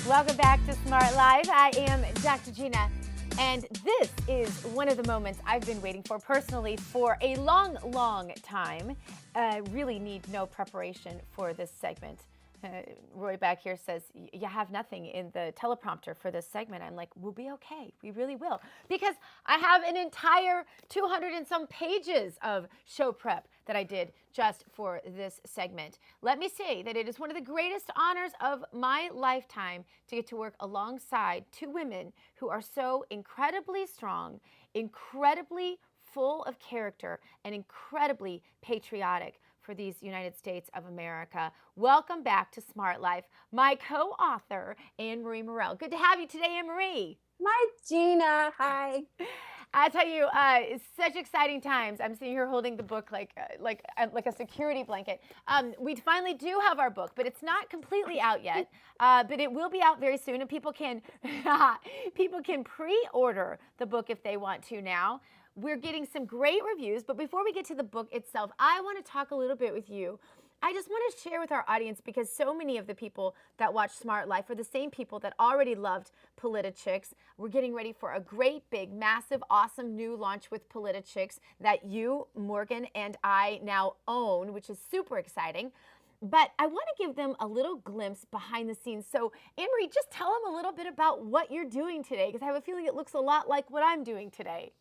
Welcome back to Smart Life. I am Dr. Gina, and this is one of the moments I've been waiting for personally for a long, long time. Really need no preparation for this segment. Roy back here says, you have nothing in the teleprompter for this segment. I'm like, we'll be okay. We really will. Because I have an entire 200 and some pages of show prep that I did just for this segment. Let me say that it is one of the greatest honors of my lifetime to get to work alongside two women who are so incredibly strong, incredibly full of character, and incredibly patriotic for these United States of America. Welcome back to Smart Life, my co-author, Anne-Marie Murrell. Good to have you today, Anne-Marie. My Gina, hi. I tell you, it's such exciting times. I'm sitting here holding the book like a security blanket. We finally do have our book, but it's not completely out yet. But it will be out very soon, and people can pre-order the book if they want to now. We're getting some great reviews, but before we get to the book itself, I want to talk a little bit with you. I just want to share with our audience, because so many of the people that watch Smart Life are the same people that already loved Politichicks. We're getting ready for a great, big, massive, awesome new launch with Politichicks that you, Morgan, and I now own, which is super exciting. But I want to give them a little glimpse behind the scenes. So, Anne-Marie, just tell them a little bit about what you're doing today, because I have a feeling it looks a lot like what I'm doing today.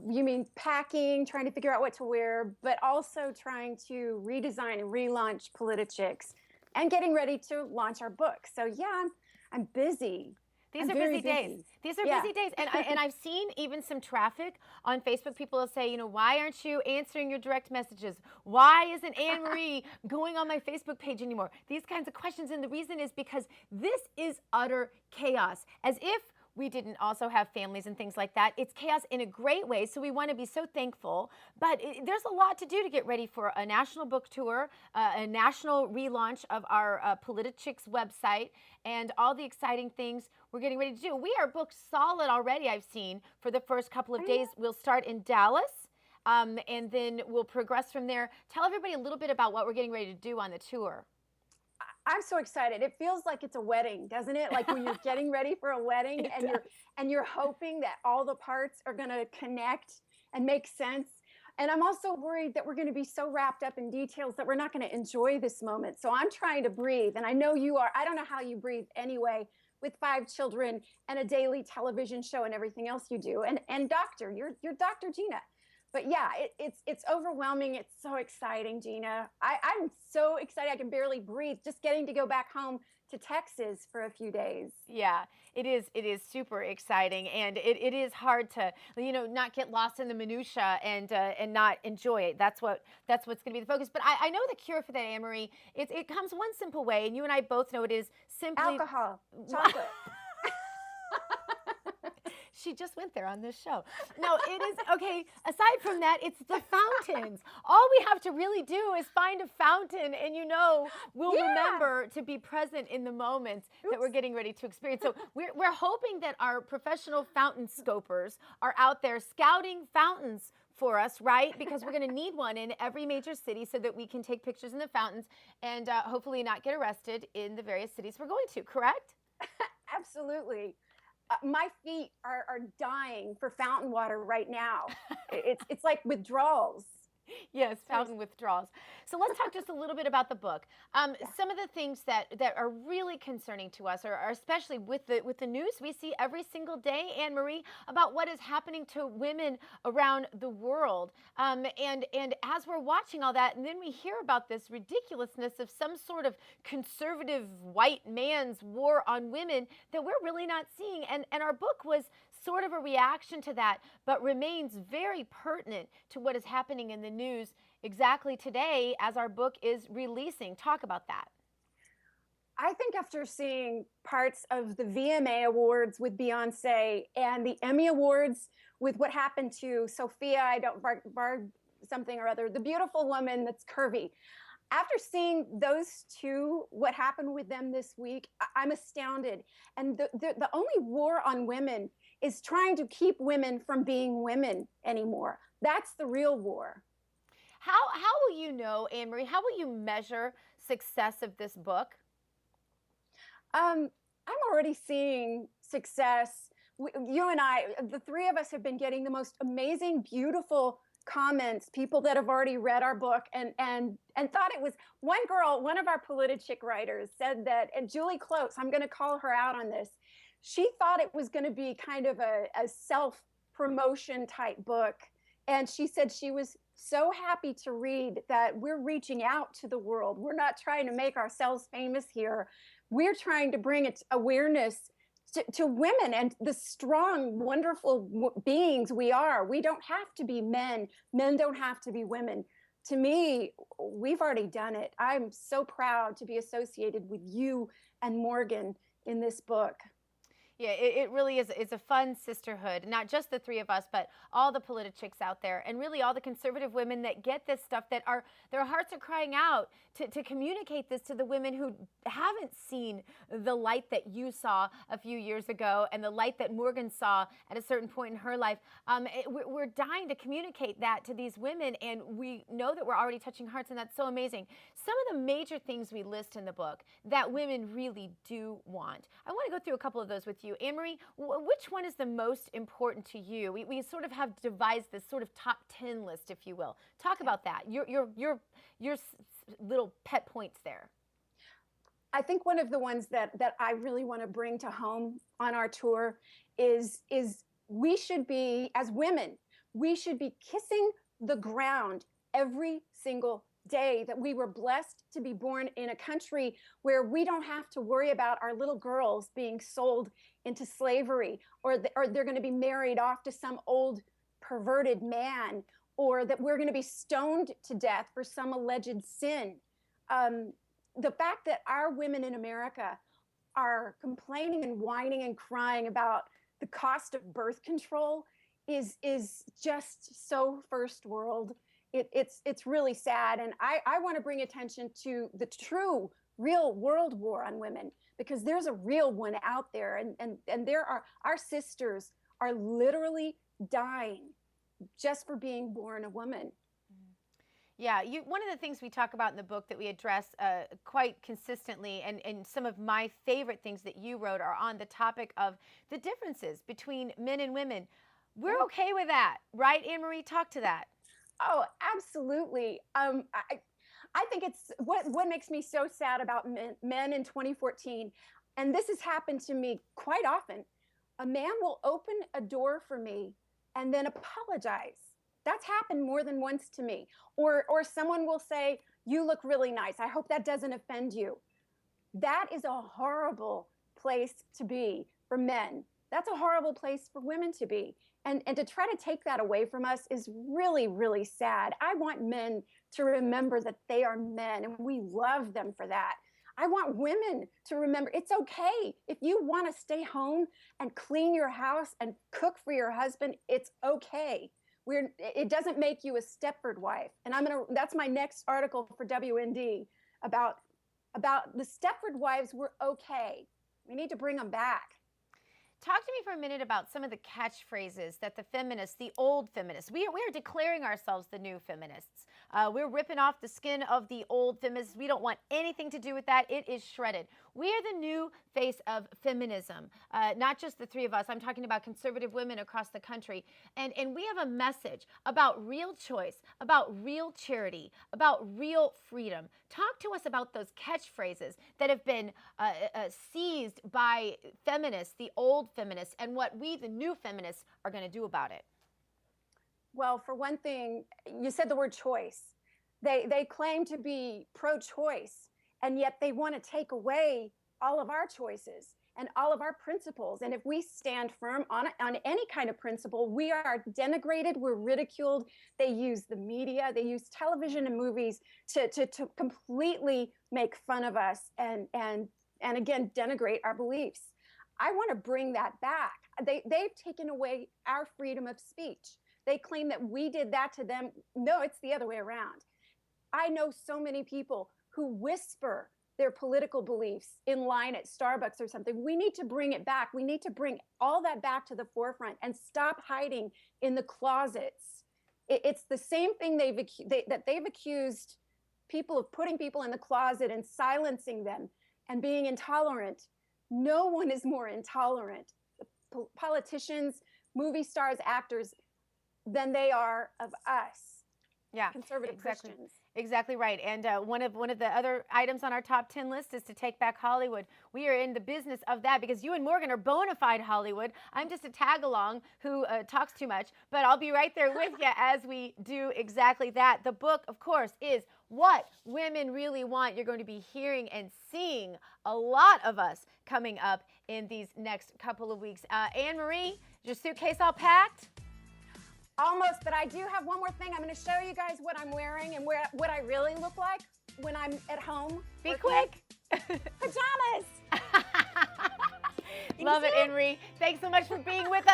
You mean packing, trying to figure out what to wear, but also trying to redesign and relaunch Politichicks and getting ready to launch our book. So yeah, I'm busy. These are busy days. These are busy days. And I've seen even some traffic on Facebook. People will say, you know, why aren't you answering your direct messages? Why isn't Anne-Marie going on my Facebook page anymore? These kinds of questions. And the reason is because this is utter chaos. As if we didn't also have families and things like that. It's chaos in a great way, so we want to be so thankful. But there's a lot to do to get ready for a national book tour, a national relaunch of our Politichicks website, and all the exciting things we're getting ready to do. We are booked solid already, I've seen, for the first couple of days. We'll start in Dallas, and then we'll progress from there. Tell everybody a little bit about what we're getting ready to do on the tour. I'm so excited. It feels like it's a wedding, doesn't it? Like when you're getting ready for a wedding and you're hoping that all the parts are going to connect and make sense. And I'm also worried that we're going to be so wrapped up in details that we're not going to enjoy this moment. So I'm trying to breathe, and I know you are. I don't know how you breathe anyway, with 5 children and a daily television show and everything else you do. And doctor, you're Dr. Gina. But yeah, it's overwhelming. It's so exciting, Gina. I'm so excited. I can barely breathe just getting to go back home to Texas for a few days. Yeah, it is super exciting, and it is hard to, you know, not get lost in the minutia and not enjoy it. That's what's going to be the focus. But I know the cure for that, Anne-Marie. It comes one simple way, and you and I both know it is simply alcohol, chocolate. She just went there on this show. No, it is, okay, aside from that, it's the fountains. All we have to really do is find a fountain, and you know, we'll remember to be present in the moments that we're getting ready to experience. So we're hoping that our professional fountain scopers are out there scouting fountains for us, right? Because we're going to need one in every major city so that we can take pictures in the fountains and hopefully not get arrested in the various cities we're going to, correct? Absolutely. My feet are dying for fountain water right now. It's like withdrawals. Yes, fountain withdrawals. So let's talk just a little bit about the book. Some of the things that are really concerning to us, are especially with the news we see every single day, Anne-Marie, about what is happening to women around the world. And as we're watching all that, and then we hear about this ridiculousness of some sort of conservative white man's war on women that we're really not seeing. And our book was sort of a reaction to that, but remains very pertinent to what is happening in the news exactly today as our book is releasing. Talk about that. I think after seeing parts of the VMA Awards with Beyonce and the Emmy Awards with what happened to Sophia, something or other, the beautiful woman that's curvy. After seeing those two, what happened with them this week, I'm astounded. And the only war on women is trying to keep women from being women anymore. That's the real war. How will you know, Anne-Marie, how will you measure success of this book? I'm already seeing success. You and I, the three of us, have been getting the most amazing, beautiful comments. People that have already read our book and thought it was. One girl, one of our Politichick writers, said that, and Julie Close, I'm going to call her out on this. She thought it was going to be kind of a self promotion type book, and she said she was so happy to read that we're reaching out to the world. We're not trying to make ourselves famous here. We're trying to bring it awareness to women and the strong, wonderful beings we are. We don't have to be men. Men don't have to be women. To me, we've already done it. I'm so proud to be associated with you and Morgan in this book. Yeah, it really is. It's a fun sisterhood, not just the three of us, but all the Politichicks out there, and really all the conservative women that get this stuff, that are, their hearts are crying out to communicate this to the women who haven't seen the light that you saw a few years ago and the light that Morgan saw at a certain point in her life. We're dying to communicate that to these women, and we know that we're already touching hearts, and that's so amazing. Some of the major things we list in the book that women really do want. I want to go through a couple of those with you. Anne-Marie, which one is the most important to you? We sort of have devised this sort of top 10 list, if you will. Talk about that. Your little pet points there. I think one of the ones that I really want to bring to home on our tour is we should be, as women, we should be kissing the ground every single day that we were blessed to be born in a country where we don't have to worry about our little girls being sold into slavery, or they're going to be married off to some old perverted man, or that we're going to be stoned to death for some alleged sin. The fact that our women in America are complaining and whining and crying about the cost of birth control is just so first world. It's really sad. And I want to bring attention to the true, real world war on women, because there's a real one out there. And there are, our sisters are literally dying just for being born a woman. Yeah, one of the things we talk about in the book that we address quite consistently, and some of my favorite things that you wrote are on the topic of the differences between men and women. We're okay with that, right, Anne-Marie? Talk to that. Oh, absolutely. I think it's what makes me so sad about men in 2014, and this has happened to me quite often. A man will open a door for me and then apologize. That's happened more than once to me. Or someone will say, "You look really nice. I hope that doesn't offend you." That is a horrible place to be for men. That's a horrible place for women to be. And to try to take that away from us is really, really sad. I want men to remember that they are men, and we love them for that. I want women to remember it's okay. If you want to stay home and clean your house and cook for your husband, it's okay. It doesn't make you a Stepford wife. And that's my next article for WND about the Stepford wives were okay. We need to bring them back. Talk to me for a minute about some of the catchphrases that the feminists, the old feminists, we are declaring ourselves the new feminists. We're ripping off the skin of the old feminists. We don't want anything to do with that. It is shredded. We are the new face of feminism, not just the three of us. I'm talking about conservative women across the country. And we have a message about real choice, about real charity, about real freedom. Talk to us about those catchphrases that have been seized by feminists, the old feminists, and what we, the new feminists, are going to do about it. Well, for one thing, you said the word choice. They claim to be pro-choice, and yet they want to take away all of our choices and all of our principles. And if we stand firm on any kind of principle, we are denigrated, we're ridiculed. They use the media, they use television and movies to completely make fun of us and again, denigrate our beliefs. I want to bring that back. They've taken away our freedom of speech. They claim that we did that to them. No, it's the other way around. I know so many people who whisper their political beliefs in line at Starbucks or something. We need to bring it back. We need to bring all that back to the forefront and stop hiding in the closets. It's the same thing that they've accused people of, putting people in the closet and silencing them and being intolerant. No one is more intolerant, politicians, movie stars, actors, than they are of us, Yeah, conservative exactly. Christians. Exactly right. And one of the other items on our top 10 list is to take back Hollywood. We are in the business of that because you and Morgan are bona fide Hollywood. I'm just a tag along who talks too much, but I'll be right there with you as we do exactly that. The book, of course, is What Women Really Want. You're going to be hearing and seeing a lot of us coming up in these next couple of weeks. Anne Marie, is your suitcase all packed? Almost, but I do have one more thing. I'm going to show you guys what I'm wearing and what I really look like when I'm at home. Be quick. Pajamas. Love it, Anne Marie. Thanks so much for being with us.